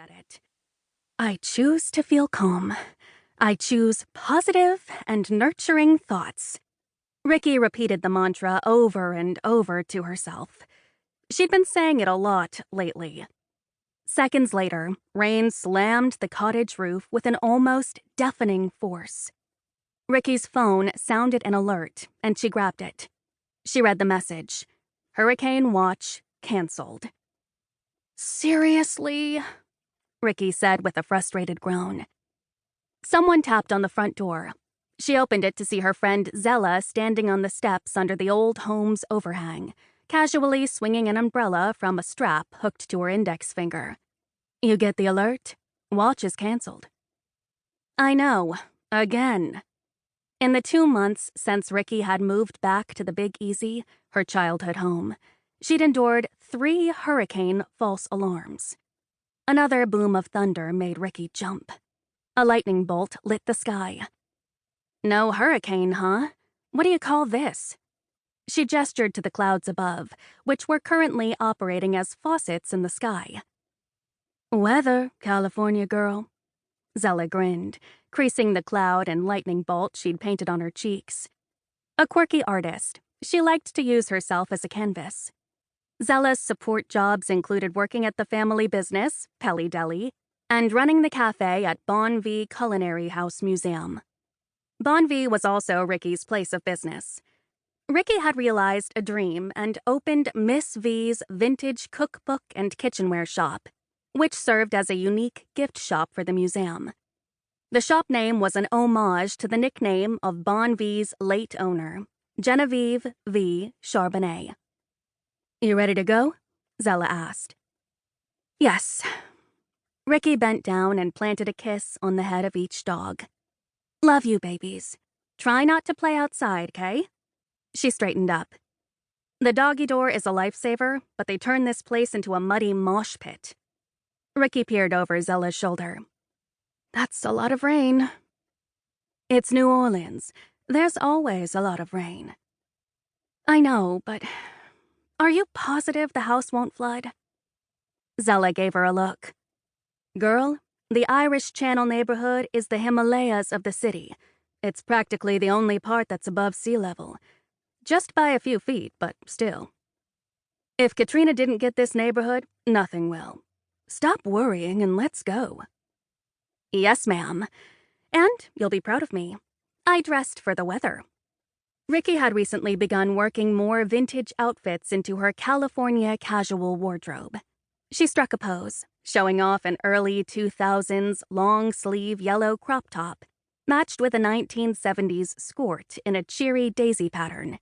at it. I choose to feel calm. I choose positive and nurturing thoughts. Ricki repeated the mantra over and over to herself. She'd been saying it a lot lately. Seconds later, rain slammed the cottage roof with an almost deafening force. Ricki's phone sounded an alert, and she grabbed it. She read the message. Hurricane watch canceled. Seriously? Ricki said with a frustrated groan. Someone tapped on the front door. She opened it to see her friend Zella standing on the steps under the old home's overhang, casually swinging an umbrella from a strap hooked to her index finger. You get the alert? Watch is canceled. I know. Again. In the 2 months since Ricki had moved back to the Big Easy, her childhood home, she'd endured 3 hurricane false alarms. Another boom of thunder made Ricki jump. A lightning bolt lit the sky. No hurricane, huh? What do you call this? She gestured to the clouds above, which were currently operating as faucets in the sky. Weather, California girl. Zella grinned, creasing the cloud and lightning bolt she'd painted on her cheeks. A quirky artist, she liked to use herself as a canvas. Zella's support jobs included working at the family business, Pelly Deli, and running the cafe at Miss Vee Culinary House Museum. Miss Vee was also Ricki's place of business. Ricki had realized a dream and opened Miss Vee's vintage cookbook and kitchenware shop, which served as a unique gift shop for the museum. The shop name was an homage to the nickname of Miss Vee's late owner, Genevieve V. Charbonnet. You ready to go? Zella asked. Yes. Ricki bent down and planted a kiss on the head of each dog. Love you, babies. Try not to play outside, 'kay? She straightened up. The doggy door is a lifesaver, but they turn this place into a muddy mosh pit. Ricki peered over Zella's shoulder. That's a lot of rain. It's New Orleans. There's always a lot of rain. I know, but are you positive the house won't flood? Zella gave her a look. Girl, the Irish Channel neighborhood is the Himalayas of the city. It's practically the only part that's above sea level. Just by a few feet, but still. If Katrina didn't get this neighborhood, nothing will. Stop worrying and let's go. Yes, ma'am. And you'll be proud of me. I dressed for the weather. Ricki had recently begun working more vintage outfits into her California casual wardrobe. She struck a pose, showing off an early 2000s long-sleeve yellow crop top, matched with a 1970s skirt in a cheery daisy pattern.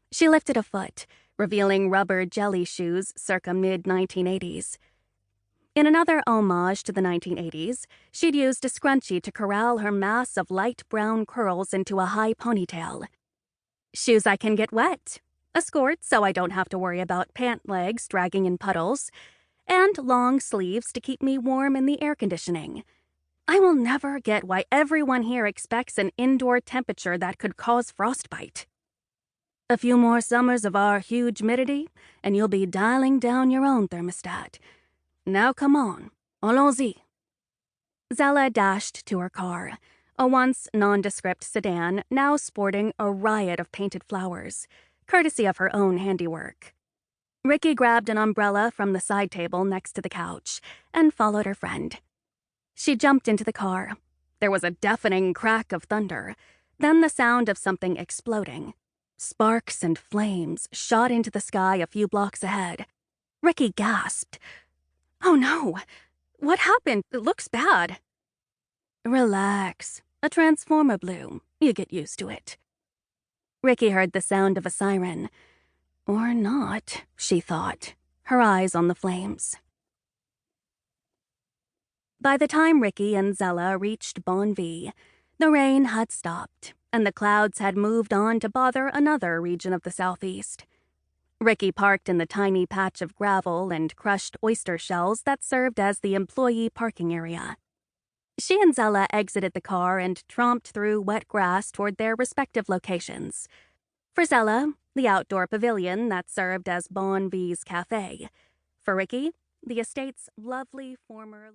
She lifted a foot, revealing rubber jelly shoes circa mid-1980s. In another homage to the 1980s, she'd used a scrunchie to corral her mass of light brown curls into a high ponytail. Shoes I can get wet, a skirt so I don't have to worry about pant legs dragging in puddles, and long sleeves to keep me warm in the air conditioning. I will never get why everyone here expects an indoor temperature that could cause frostbite. A few more summers of our huge humidity, and you'll be dialing down your own thermostat. Now come on, allons-y. Zella dashed to her car, a once nondescript sedan now sporting a riot of painted flowers, courtesy of her own handiwork. Ricki grabbed an umbrella from the side table next to the couch and followed her friend. She jumped into the car. There was a deafening crack of thunder, then the sound of something exploding. Sparks and flames shot into the sky a few blocks ahead. Ricki gasped. Oh no! What happened? It looks bad. Relax. A transformer blew. You get used to it. Ricki heard the sound of a siren. Or not, she thought, her eyes on the flames. By the time Ricki and Zella reached Miss Vee, the rain had stopped, and the clouds had moved on to bother another region of the southeast. Ricki parked in the tiny patch of gravel and crushed oyster shells that served as the employee parking area. She and Zella exited the car and tromped through wet grass toward their respective locations. For Zella, the outdoor pavilion that served as Miss Vee's cafe. For Ricki, the estate's lovely former...